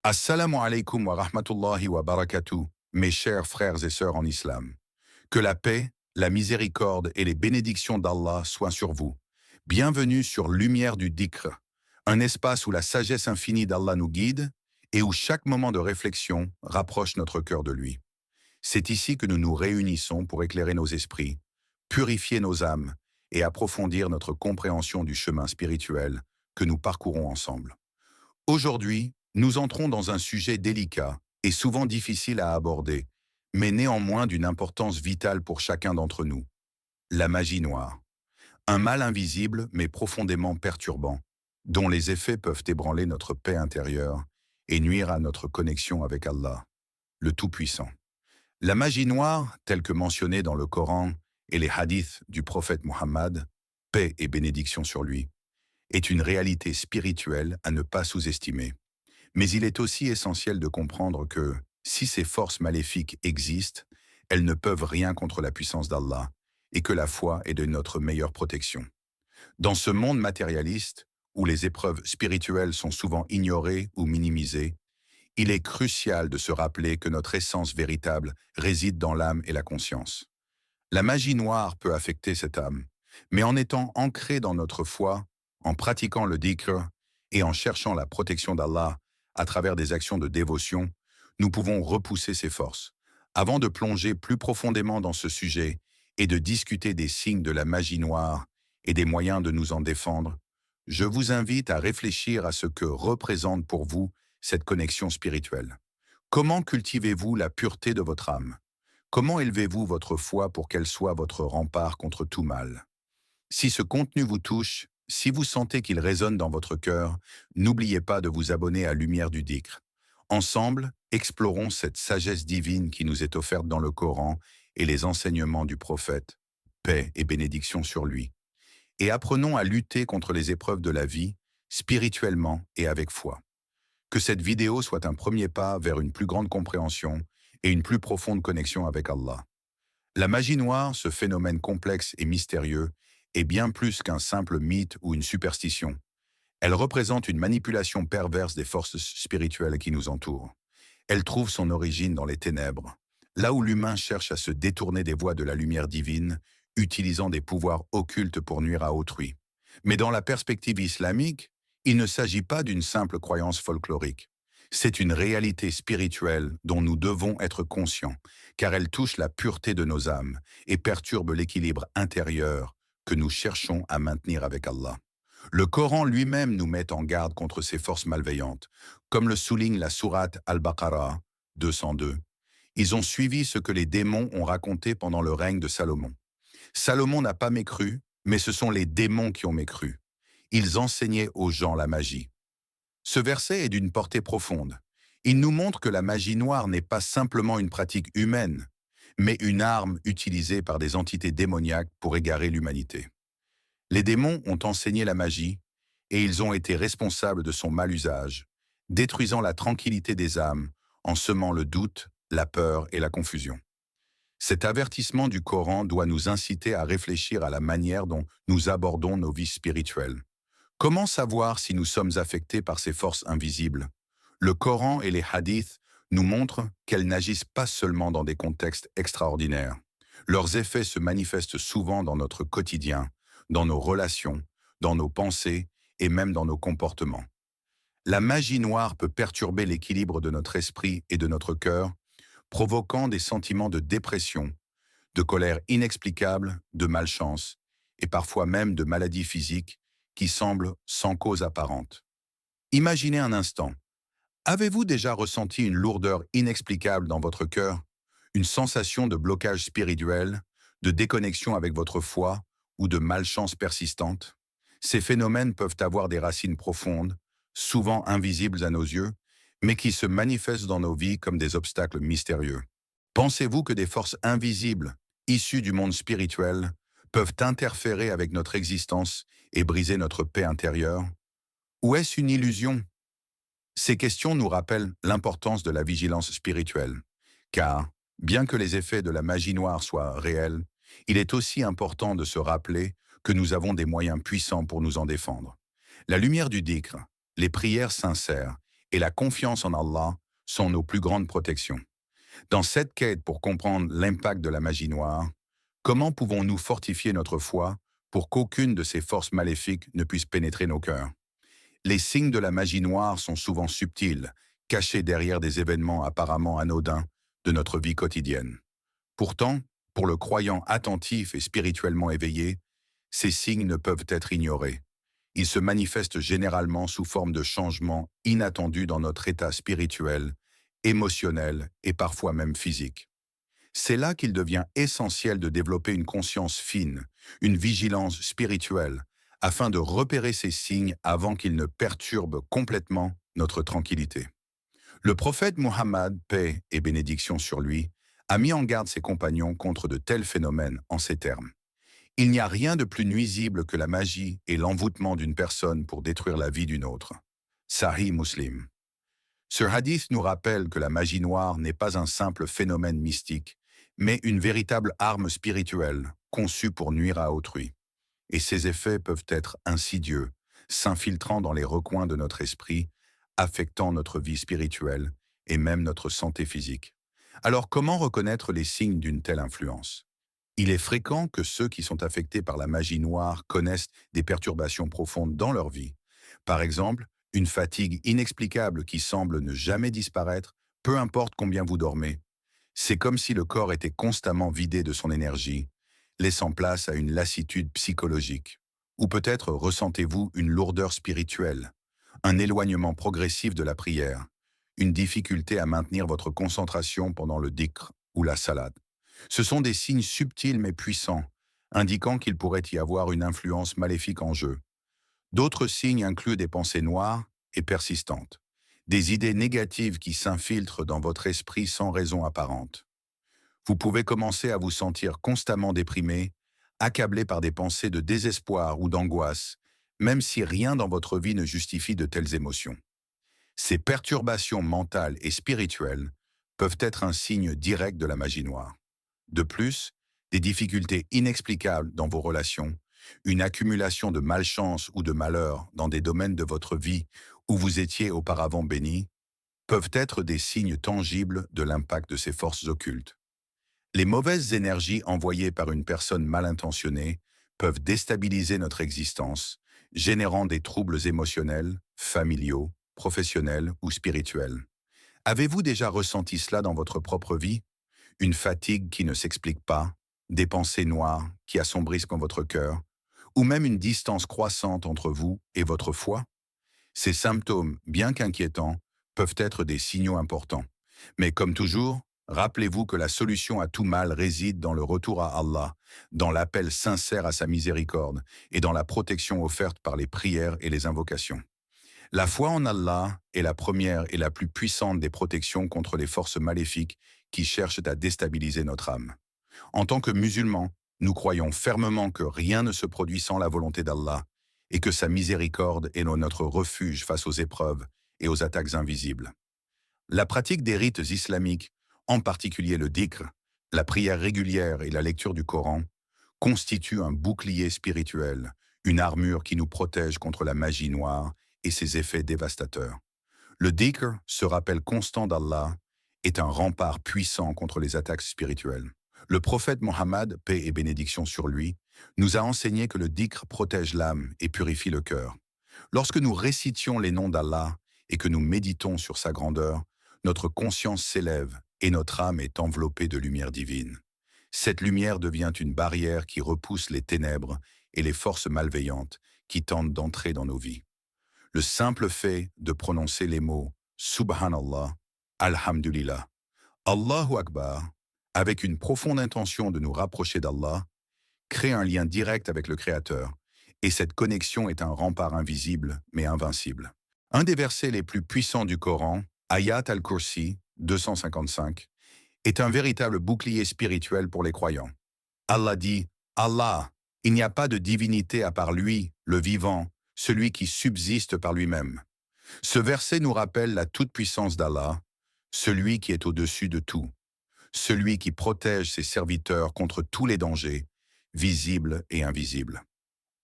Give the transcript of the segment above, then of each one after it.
Assalamu alaikum wa rahmatullahi wa barakatuh, mes chers frères et sœurs en islam. Que la paix, la miséricorde et les bénédictions d'Allah soient sur vous. Bienvenue sur Lumière du Dhikr, un espace où la sagesse infinie d'Allah nous guide et où chaque moment de réflexion rapproche notre cœur de lui. C'est ici que nous nous réunissons pour éclairer nos esprits, purifier nos âmes et approfondir notre compréhension du chemin spirituel que nous parcourons ensemble. Aujourd'hui, nous entrons dans un sujet délicat et souvent difficile à aborder, mais néanmoins d'une importance vitale pour chacun d'entre nous. La magie noire. Un mal invisible mais profondément perturbant, dont les effets peuvent ébranler notre paix intérieure et nuire à notre connexion avec Allah, le Tout-Puissant. La magie noire, telle que mentionnée dans le Coran et les hadiths du prophète Muhammad, paix et bénédiction sur lui, est une réalité spirituelle à ne pas sous-estimer. Mais il est aussi essentiel de comprendre que, si ces forces maléfiques existent, elles ne peuvent rien contre la puissance d'Allah, et que la foi est de notre meilleure protection. Dans ce monde matérialiste, où les épreuves spirituelles sont souvent ignorées ou minimisées, il est crucial de se rappeler que notre essence véritable réside dans l'âme et la conscience. La magie noire peut affecter cette âme, mais en étant ancrée dans notre foi, en pratiquant le dhikr et en cherchant la protection d'Allah à travers des actions de dévotion, nous pouvons repousser ces forces. Avant de plonger plus profondément dans ce sujet et de discuter des signes de la magie noire et des moyens de nous en défendre, je vous invite à réfléchir à ce que représente pour vous cette connexion spirituelle. Comment cultivez-vous la pureté de votre âme? Comment élevez-vous votre foi pour qu'elle soit votre rempart contre tout mal? Si ce contenu vous touche, si vous sentez qu'il résonne dans votre cœur, n'oubliez pas de vous abonner à Lumière du Dhikr. Ensemble, explorons cette sagesse divine qui nous est offerte dans le Coran et les enseignements du prophète, paix et bénédiction sur lui. Et apprenons à lutter contre les épreuves de la vie, spirituellement et avec foi. Que cette vidéo soit un premier pas vers une plus grande compréhension et une plus profonde connexion avec Allah. La magie noire, ce phénomène complexe et mystérieux, est bien plus qu'un simple mythe ou une superstition. Elle représente une manipulation perverse des forces spirituelles qui nous entourent. Elle trouve son origine dans les ténèbres, là où l'humain cherche à se détourner des voies de la lumière divine, utilisant des pouvoirs occultes pour nuire à autrui. Mais dans la perspective islamique, il ne s'agit pas d'une simple croyance folklorique. C'est une réalité spirituelle dont nous devons être conscients, car elle touche la pureté de nos âmes et perturbe l'équilibre intérieur que nous cherchons à maintenir avec Allah. Le Coran lui-même nous met en garde contre ces forces malveillantes, comme le souligne la sourate Al-Baqarah 202. Ils ont suivi ce que les démons ont raconté pendant le règne de Salomon. Salomon n'a pas mécru, mais ce sont les démons qui ont mécru. Ils enseignaient aux gens la magie. Ce verset est d'une portée profonde. Il nous montre que la magie noire n'est pas simplement une pratique humaine, mais une arme utilisée par des entités démoniaques pour égarer l'humanité. Les démons ont enseigné la magie, et ils ont été responsables de son mal usage, détruisant la tranquillité des âmes en semant le doute, la peur et la confusion. Cet avertissement du Coran doit nous inciter à réfléchir à la manière dont nous abordons nos vies spirituelles. Comment savoir si nous sommes affectés par ces forces invisibles? Le Coran et les hadiths nous montrent qu'elles n'agissent pas seulement dans des contextes extraordinaires. Leurs effets se manifestent souvent dans notre quotidien, dans nos relations, dans nos pensées et même dans nos comportements. La magie noire peut perturber l'équilibre de notre esprit et de notre cœur, provoquant des sentiments de dépression, de colère inexplicable, de malchance et parfois même de maladies physiques qui semblent sans cause apparente. Imaginez un instant. Avez-vous déjà ressenti une lourdeur inexplicable dans votre cœur, une sensation de blocage spirituel, de déconnexion avec votre foi ou de malchance persistante? Ces phénomènes peuvent avoir des racines profondes, souvent invisibles à nos yeux, mais qui se manifestent dans nos vies comme des obstacles mystérieux. Pensez-vous que des forces invisibles, issues du monde spirituel, peuvent interférer avec notre existence et briser notre paix intérieure? Ou est-ce une illusion? Ces questions nous rappellent l'importance de la vigilance spirituelle, car, bien que les effets de la magie noire soient réels, il est aussi important de se rappeler que nous avons des moyens puissants pour nous en défendre. La lumière du dhikr, les prières sincères et la confiance en Allah sont nos plus grandes protections. Dans cette quête pour comprendre l'impact de la magie noire, comment pouvons-nous fortifier notre foi pour qu'aucune de ces forces maléfiques ne puisse pénétrer nos cœurs? Les signes de la magie noire sont souvent subtils, cachés derrière des événements apparemment anodins de notre vie quotidienne. Pourtant, pour le croyant attentif et spirituellement éveillé, ces signes ne peuvent être ignorés. Ils se manifestent généralement sous forme de changements inattendus dans notre état spirituel, émotionnel et parfois même physique. C'est là qu'il devient essentiel de développer une conscience fine, une vigilance spirituelle, afin de repérer ces signes avant qu'ils ne perturbent complètement notre tranquillité. Le prophète Muhammad, paix et bénédiction sur lui, a mis en garde ses compagnons contre de tels phénomènes en ces termes. Il n'y a rien de plus nuisible que la magie et l'envoûtement d'une personne pour détruire la vie d'une autre. Sahih Muslim. Ce hadith nous rappelle que la magie noire n'est pas un simple phénomène mystique, mais une véritable arme spirituelle conçue pour nuire à autrui. Et ses effets peuvent être insidieux, s'infiltrant dans les recoins de notre esprit, affectant notre vie spirituelle et même notre santé physique. Alors comment reconnaître les signes d'une telle influence? Il est fréquent que ceux qui sont affectés par la magie noire connaissent des perturbations profondes dans leur vie. Par exemple, une fatigue inexplicable qui semble ne jamais disparaître, peu importe combien vous dormez. C'est comme si le corps était constamment vidé de son énergie, laissant place à une lassitude psychologique. Ou peut-être ressentez-vous une lourdeur spirituelle, un éloignement progressif de la prière, une difficulté à maintenir votre concentration pendant le dhikr ou la salade. Ce sont des signes subtils mais puissants, indiquant qu'il pourrait y avoir une influence maléfique en jeu. D'autres signes incluent des pensées noires et persistantes, des idées négatives qui s'infiltrent dans votre esprit sans raison apparente. Vous pouvez commencer à vous sentir constamment déprimé, accablé par des pensées de désespoir ou d'angoisse, même si rien dans votre vie ne justifie de telles émotions. Ces perturbations mentales et spirituelles peuvent être un signe direct de la magie noire. De plus, des difficultés inexplicables dans vos relations, une accumulation de malchance ou de malheur dans des domaines de votre vie où vous étiez auparavant béni, peuvent être des signes tangibles de l'impact de ces forces occultes. Les mauvaises énergies envoyées par une personne mal intentionnée peuvent déstabiliser notre existence, générant des troubles émotionnels, familiaux, professionnels ou spirituels. Avez-vous déjà ressenti cela dans votre propre vie? Une fatigue qui ne s'explique pas, des pensées noires qui assombrissent votre cœur, ou même une distance croissante entre vous et votre foi? Ces symptômes, bien qu'inquiétants, peuvent être des signaux importants. Mais comme toujours, rappelez-vous que la solution à tout mal réside dans le retour à Allah, dans l'appel sincère à sa miséricorde et dans la protection offerte par les prières et les invocations. La foi en Allah est la première et la plus puissante des protections contre les forces maléfiques qui cherchent à déstabiliser notre âme. En tant que musulmans, nous croyons fermement que rien ne se produit sans la volonté d'Allah et que sa miséricorde est notre refuge face aux épreuves et aux attaques invisibles. La pratique des rites islamiques, en particulier le dhikr, la prière régulière et la lecture du Coran, constituent un bouclier spirituel, une armure qui nous protège contre la magie noire et ses effets dévastateurs. Le dhikr, ce rappel constant d'Allah, est un rempart puissant contre les attaques spirituelles. Le prophète Mohammed, paix et bénédiction sur lui, nous a enseigné que le dhikr protège l'âme et purifie le cœur. Lorsque nous récitions les noms d'Allah et que nous méditons sur sa grandeur, notre conscience s'élève et notre âme est enveloppée de lumière divine. Cette lumière devient une barrière qui repousse les ténèbres et les forces malveillantes qui tentent d'entrer dans nos vies. Le simple fait de prononcer les mots « Subhanallah »,« Alhamdulillah »,« Allahu Akbar », avec une profonde intention de nous rapprocher d'Allah, crée un lien direct avec le Créateur, et cette connexion est un rempart invisible mais invincible. Un des versets les plus puissants du Coran, Ayat al-Kursi 255, est un véritable bouclier spirituel pour les croyants. Allah dit « Allah, il n'y a pas de divinité à part lui, le vivant, celui qui subsiste par lui-même. » Ce verset nous rappelle la toute-puissance d'Allah, celui qui est au-dessus de tout, celui qui protège ses serviteurs contre tous les dangers, visibles et invisibles.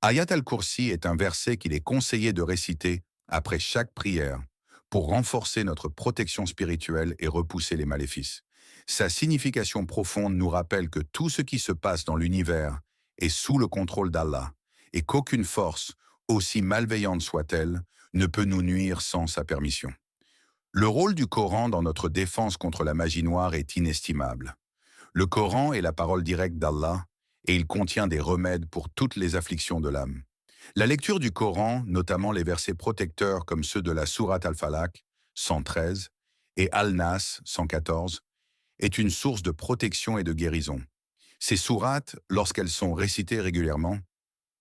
Ayat al-Kursi est un verset qu'il est conseillé de réciter après chaque prière pour renforcer notre protection spirituelle et repousser les maléfices. Sa signification profonde nous rappelle que tout ce qui se passe dans l'univers est sous le contrôle d'Allah et qu'aucune force, aussi malveillante soit-elle, ne peut nous nuire sans sa permission. Le rôle du Coran dans notre défense contre la magie noire est inestimable. Le Coran est la parole directe d'Allah et il contient des remèdes pour toutes les afflictions de l'âme. La lecture du Coran, notamment les versets protecteurs comme ceux de la Sourate Al-Falaq, 113, et Al-Nas, 114, est une source de protection et de guérison. Ces sourates, lorsqu'elles sont récitées régulièrement,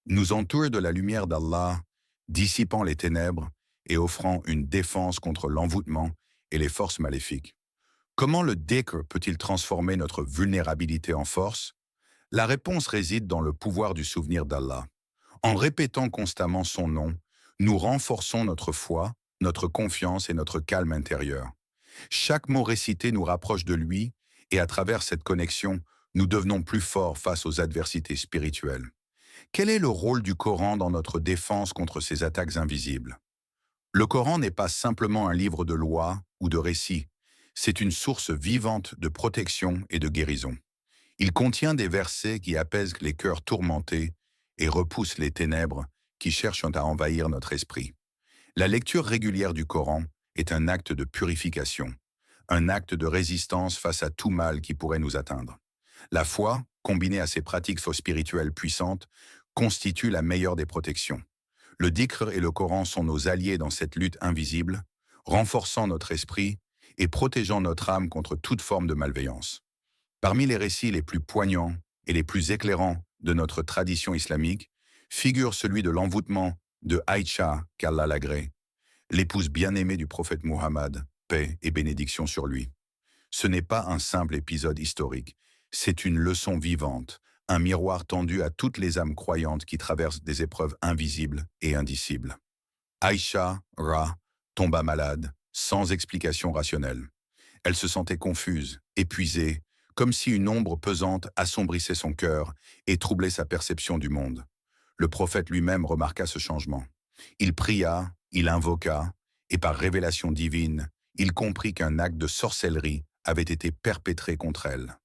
nous entourent de la lumière d'Allah, dissipant les ténèbres et offrant une défense contre l'envoûtement et les forces maléfiques. Comment le dhikr peut-il transformer notre vulnérabilité en force? La réponse réside dans le pouvoir du souvenir d'Allah. En répétant constamment son nom, nous renforçons notre foi, notre confiance et notre calme intérieur. Chaque mot récité nous rapproche de lui et à travers cette connexion, nous devenons plus forts face aux adversités spirituelles. Quel est le rôle du Coran dans notre défense contre ces attaques invisibles? Le Coran n'est pas simplement un livre de lois ou de récits, c'est une source vivante de protection et de guérison. Il contient des versets qui apaisent les cœurs tourmentés et repoussent les ténèbres qui cherchent à envahir notre esprit. La lecture régulière du Coran est un acte de purification, un acte de résistance face à tout mal qui pourrait nous atteindre. La foi, combinée à ces pratiques spirituelles puissantes, constitue la meilleure des protections. Le dhikr et le Coran sont nos alliés dans cette lutte invisible, renforçant notre esprit et protégeant notre âme contre toute forme de malveillance. Parmi les récits les plus poignants et les plus éclairants de notre tradition islamique, figure celui de l'envoûtement de Aïcha, qu'Allah l'agrée, l'épouse bien-aimée du prophète Muhammad, paix et bénédiction sur lui. Ce n'est pas un simple épisode historique, c'est une leçon vivante, un miroir tendu à toutes les âmes croyantes qui traversent des épreuves invisibles et indicibles. Aïcha, tomba malade, sans explication rationnelle. Elle se sentait confuse, épuisée, comme si une ombre pesante assombrissait son cœur et troublait sa perception du monde. Le prophète lui-même remarqua ce changement. Il pria, il invoqua, et par révélation divine, il comprit qu'un acte de sorcellerie avait été perpétré contre elle.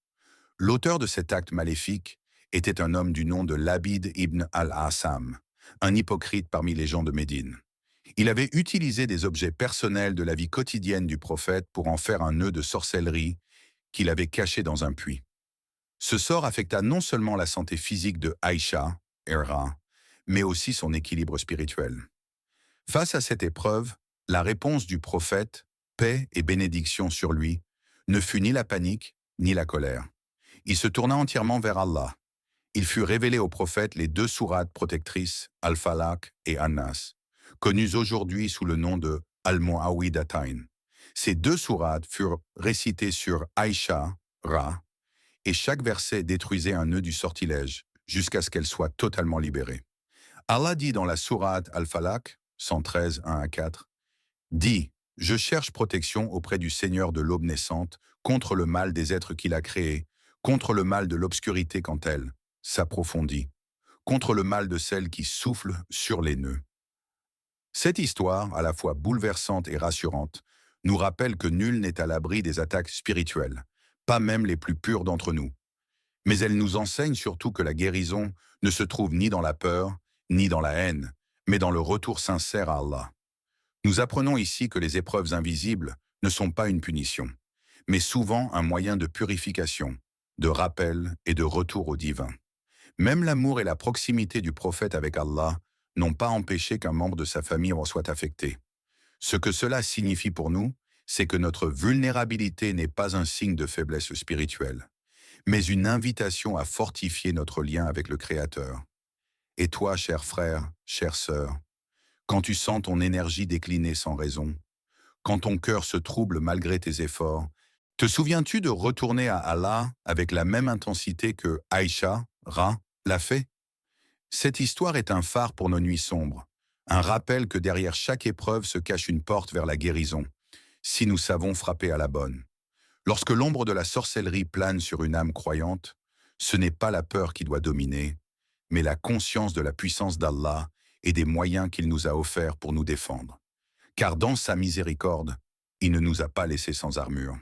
L'auteur de cet acte maléfique était un homme du nom de Labid ibn al-Assam, un hypocrite parmi les gens de Médine. Il avait utilisé des objets personnels de la vie quotidienne du prophète pour en faire un nœud de sorcellerie qu'il avait caché dans un puits. Ce sort affecta non seulement la santé physique de Aïcha, mais aussi son équilibre spirituel. Face à cette épreuve, la réponse du prophète, paix et bénédiction sur lui, ne fut ni la panique ni la colère. Il se tourna entièrement vers Allah. Il fut révélé au prophète les deux sourates protectrices, Al-Falaq et An-Nas, connues aujourd'hui sous le nom de Al-Mu'awwidatayn. Ces deux sourates furent récitées sur Aïcha, et chaque verset détruisait un nœud du sortilège jusqu'à ce qu'elle soit totalement libérée. Allah dit dans la sourate Al-Falaq, 113, 1 à 4, « Dis, je cherche protection auprès du Seigneur de l'aube naissante contre le mal des êtres qu'il a créés, contre le mal de l'obscurité quand elle s'approfondit, contre le mal de celle qui souffle sur les nœuds. » Cette histoire, à la fois bouleversante et rassurante, nous rappelle que nul n'est à l'abri des attaques spirituelles, pas même les plus purs d'entre nous. Mais elle nous enseigne surtout que la guérison ne se trouve ni dans la peur, ni dans la haine, mais dans le retour sincère à Allah. Nous apprenons ici que les épreuves invisibles ne sont pas une punition, mais souvent un moyen de purification, de rappel et de retour au divin. Même l'amour et la proximité du prophète avec Allah n'ont pas empêché qu'un membre de sa famille en soit affecté. Ce que cela signifie pour nous, c'est que notre vulnérabilité n'est pas un signe de faiblesse spirituelle, mais une invitation à fortifier notre lien avec le Créateur. Et toi, cher frère, chère sœur, quand tu sens ton énergie décliner sans raison, quand ton cœur se trouble malgré tes efforts, te souviens-tu de retourner à Allah avec la même intensité que Aïcha, l'a fait? Cette histoire est un phare pour nos nuits sombres, un rappel que derrière chaque épreuve se cache une porte vers la guérison, si nous savons frapper à la bonne. Lorsque l'ombre de la sorcellerie plane sur une âme croyante, ce n'est pas la peur qui doit dominer, mais la conscience de la puissance d'Allah et des moyens qu'il nous a offerts pour nous défendre. Car dans sa miséricorde, il ne nous a pas laissés sans armure.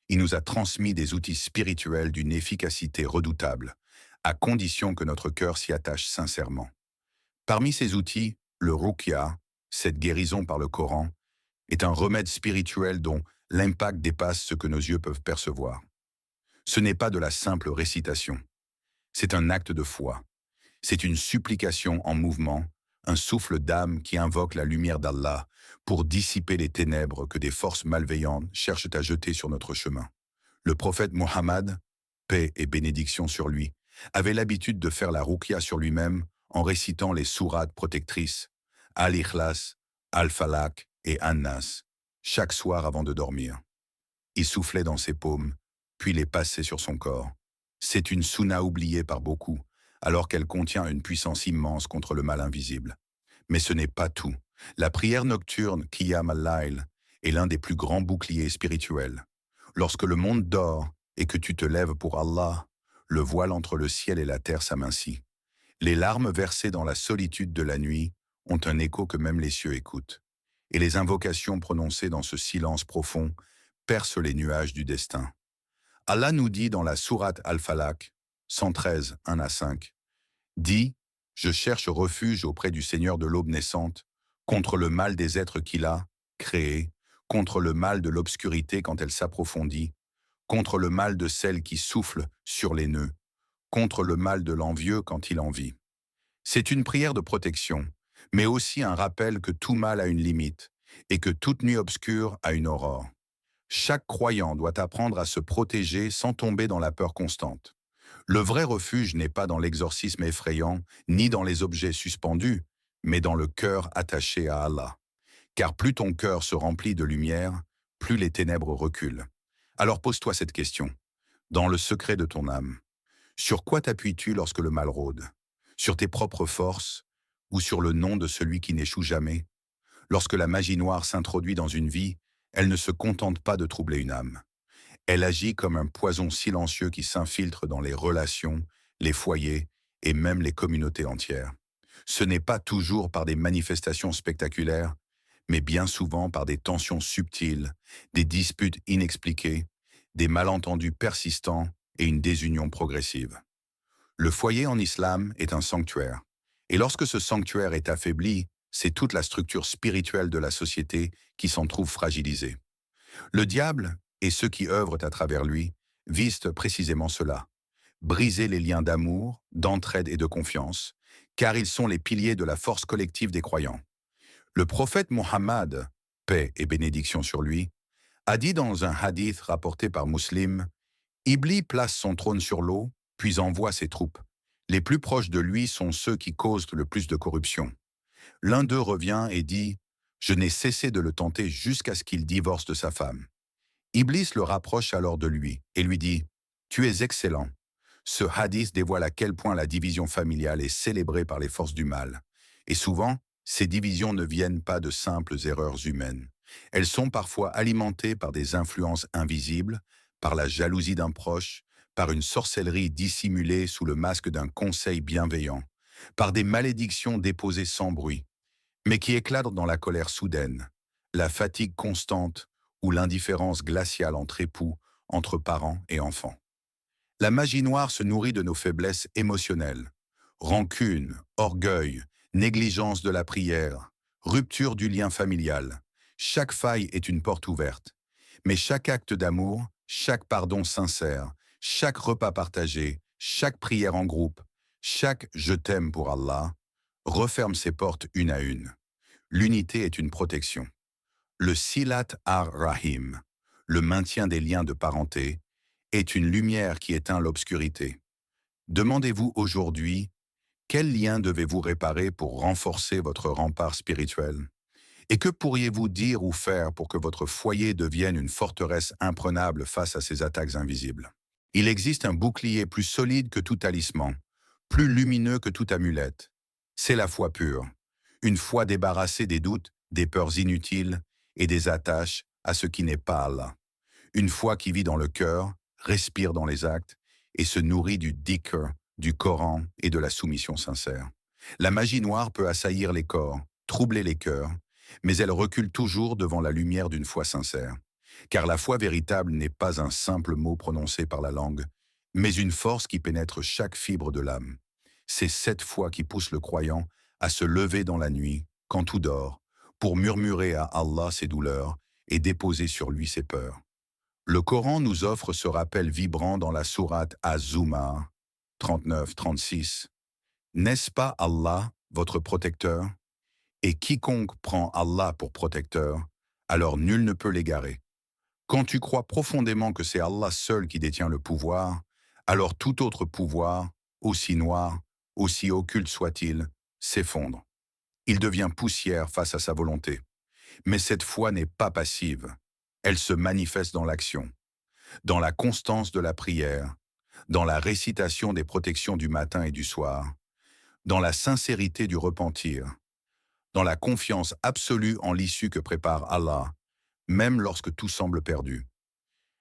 Il nous a transmis des outils spirituels d'une efficacité redoutable, à condition que notre cœur s'y attache sincèrement. Parmi ces outils, le ruqya, cette guérison par le Coran, est un remède spirituel dont l'impact dépasse ce que nos yeux peuvent percevoir. Ce n'est pas de la simple récitation. C'est un acte de foi. C'est une supplication en mouvement, un souffle d'âme qui invoque la lumière d'Allah pour dissiper les ténèbres que des forces malveillantes cherchent à jeter sur notre chemin. Le prophète Mohammed, paix et bénédiction sur lui, avait l'habitude de faire la ruqya sur lui-même en récitant les sourates protectrices, Al-Ikhlas, Al-Falaq et An-Nas, chaque soir avant de dormir. Il soufflait dans ses paumes, puis les passait sur son corps. C'est une sunna oubliée par beaucoup, alors qu'elle contient une puissance immense contre le mal invisible. Mais ce n'est pas tout. La prière nocturne, Qiyam al-Layl, est l'un des plus grands boucliers spirituels. Lorsque le monde dort et que tu te lèves pour Allah, le voile entre le ciel et la terre s'amincit. Les larmes versées dans la solitude de la nuit ont un écho que même les cieux écoutent. Et les invocations prononcées dans ce silence profond percent les nuages du destin. Allah nous dit dans la sourate Al-Falaq, 113, 1 à 5, « Dis, je cherche refuge auprès du Seigneur de l'aube naissante, contre le mal des êtres qu'il a créés, contre le mal de l'obscurité quand elle s'approfondit, contre le mal de celle qui souffle sur les nœuds, contre le mal de l'envieux quand il envie. » C'est une prière de protection, mais aussi un rappel que tout mal a une limite et que toute nuit obscure a une aurore. Chaque croyant doit apprendre à se protéger sans tomber dans la peur constante. Le vrai refuge n'est pas dans l'exorcisme effrayant, ni dans les objets suspendus, mais dans le cœur attaché à Allah. Car plus ton cœur se remplit de lumière, plus les ténèbres reculent. Alors pose-toi cette question. Dans le secret de ton âme, sur quoi t'appuies-tu lorsque le mal rôde? Sur tes propres forces ou sur le nom de celui qui n'échoue jamais? Lorsque la magie noire s'introduit dans une vie, elle ne se contente pas de troubler une âme. Elle agit comme un poison silencieux qui s'infiltre dans les relations, les foyers et même les communautés entières. Ce n'est pas toujours par des manifestations spectaculaires, mais bien souvent par des tensions subtiles, des disputes inexpliquées, des malentendus persistants et une désunion progressive. Le foyer en islam est un sanctuaire, et lorsque ce sanctuaire est affaibli, c'est toute la structure spirituelle de la société qui s'en trouve fragilisée. Le diable et ceux qui œuvrent à travers lui visent précisément cela, briser les liens d'amour, d'entraide et de confiance, car ils sont les piliers de la force collective des croyants. Le prophète Mohammed, paix et bénédiction sur lui, a dit dans un hadith rapporté par Muslim, « Iblis place son trône sur l'eau, puis envoie ses troupes. Les plus proches de lui sont ceux qui causent le plus de corruption. L'un d'eux revient et dit, « Je n'ai cessé de le tenter jusqu'à ce qu'il divorce de sa femme. » Iblis le rapproche alors de lui et lui dit, « Tu es excellent. » Ce hadith dévoile à quel point la division familiale est célébrée par les forces du mal. Et souvent, ces divisions ne viennent pas de simples erreurs humaines. Elles sont parfois alimentées par des influences invisibles, par la jalousie d'un proche, par une sorcellerie dissimulée sous le masque d'un conseil bienveillant, par des malédictions déposées sans bruit, mais qui éclatent dans la colère soudaine, la fatigue constante ou l'indifférence glaciale entre époux, entre parents et enfants. La magie noire se nourrit de nos faiblesses émotionnelles. Rancune, orgueil, négligence de la prière, rupture du lien familial. Chaque faille est une porte ouverte. Mais chaque acte d'amour, chaque pardon sincère, chaque repas partagé, chaque prière en groupe, chaque « je t'aime pour Allah » referme ses portes une à une. L'unité est une protection. Le Silat ar-Rahim, le maintien des liens de parenté, est une lumière qui éteint l'obscurité. Demandez-vous aujourd'hui, quel lien devez-vous réparer pour renforcer votre rempart spirituel? Et que pourriez-vous dire ou faire pour que votre foyer devienne une forteresse imprenable face à ces attaques invisibles? Il existe un bouclier plus solide que tout talisman, plus lumineux que toute amulette. C'est la foi pure, une foi débarrassée des doutes, des peurs inutiles et des attaches à ce qui n'est pas Allah. Une foi qui vit dans le cœur, respire dans les actes et se nourrit du dhikr, du Coran et de la soumission sincère. La magie noire peut assaillir les corps, troubler les cœurs, mais elle recule toujours devant la lumière d'une foi sincère. Car la foi véritable n'est pas un simple mot prononcé par la langue, mais une force qui pénètre chaque fibre de l'âme. C'est cette foi qui pousse le croyant à se lever dans la nuit, quand tout dort, pour murmurer à Allah ses douleurs et déposer sur lui ses peurs. Le Coran nous offre ce rappel vibrant dans la sourate Az-Zumar 39-36. N'est-ce pas Allah, votre protecteur? Et quiconque prend Allah pour protecteur, alors nul ne peut l'égarer. Quand tu crois profondément que c'est Allah seul qui détient le pouvoir, alors tout autre pouvoir, aussi noir, aussi occulte soit-il, s'effondre. Il devient poussière face à sa volonté. Mais cette foi n'est pas passive. Elle se manifeste dans l'action, dans la constance de la prière, dans la récitation des protections du matin et du soir, dans la sincérité du repentir, dans la confiance absolue en l'issue que prépare Allah, même lorsque tout semble perdu.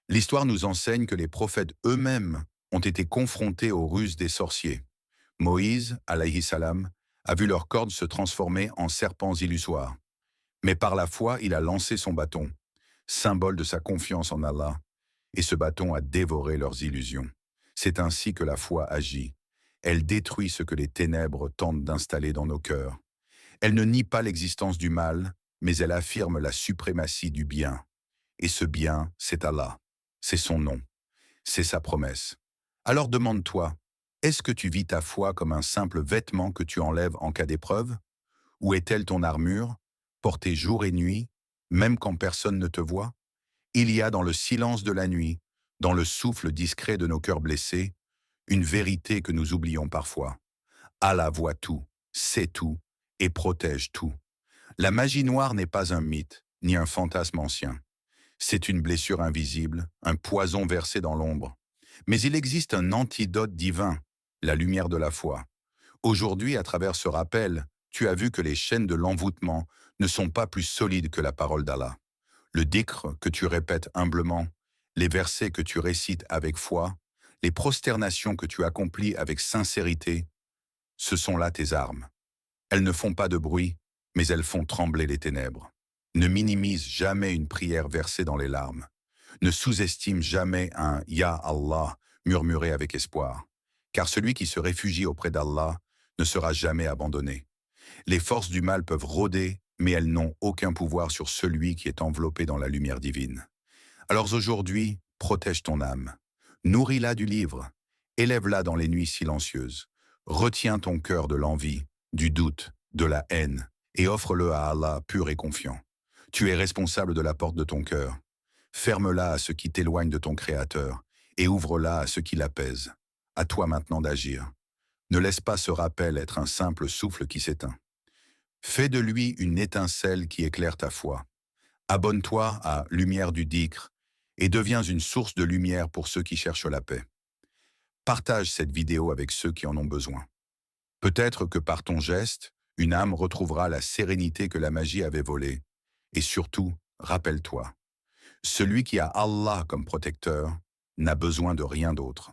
L'histoire nous enseigne que les prophètes eux-mêmes ont été confrontés aux ruses des sorciers. Moïse, alayhi salam, a vu leurs cordes se transformer en serpents illusoires. Mais par la foi, il a lancé son bâton, symbole de sa confiance en Allah, et ce bâton a dévoré leurs illusions. C'est ainsi que la foi agit. Elle détruit ce que les ténèbres tentent d'installer dans nos cœurs. Elle ne nie pas l'existence du mal, mais elle affirme la suprématie du bien. Et ce bien, c'est Allah. C'est son nom. C'est sa promesse. Alors demande-toi, est-ce que tu vis ta foi comme un simple vêtement que tu enlèves en cas d'épreuve? Ou est-elle ton armure, portée jour et nuit, même quand personne ne te voit? Il y a dans le silence de la nuit, dans le souffle discret de nos cœurs blessés, une vérité que nous oublions parfois. Allah voit tout, sait tout et protège tout. La magie noire n'est pas un mythe, ni un fantasme ancien. C'est une blessure invisible, un poison versé dans l'ombre. Mais il existe un antidote divin, la lumière de la foi. Aujourd'hui, à travers ce rappel, tu as vu que les chaînes de l'envoûtement ne sont pas plus solides que la parole d'Allah. Le dhikr que tu répètes humblement, les versets que tu récites avec foi, les prosternations que tu accomplis avec sincérité, ce sont là tes armes. Elles ne font pas de bruit, mais elles font trembler les ténèbres. Ne minimise jamais une prière versée dans les larmes. Ne sous-estime jamais un Ya Allah murmuré avec espoir, car celui qui se réfugie auprès d'Allah ne sera jamais abandonné. Les forces du mal peuvent rôder, mais elles n'ont aucun pouvoir sur celui qui est enveloppé dans la lumière divine. Alors aujourd'hui, protège ton âme. Nourris-la du livre. Élève-la dans les nuits silencieuses. Retiens ton cœur de l'envie, du doute, de la haine, et offre-le à Allah pur et confiant. Tu es responsable de la porte de ton cœur. Ferme-la à ce qui t'éloigne de ton Créateur, et ouvre-la à ce qui l'apaise. À toi maintenant d'agir. Ne laisse pas ce rappel être un simple souffle qui s'éteint. Fais de lui une étincelle qui éclaire ta foi. Abonne-toi à Lumière du Dhikr et deviens une source de lumière pour ceux qui cherchent la paix. Partage cette vidéo avec ceux qui en ont besoin. Peut-être que par ton geste, une âme retrouvera la sérénité que la magie avait volée. Et surtout, rappelle-toi, celui qui a Allah comme protecteur n'a besoin de rien d'autre.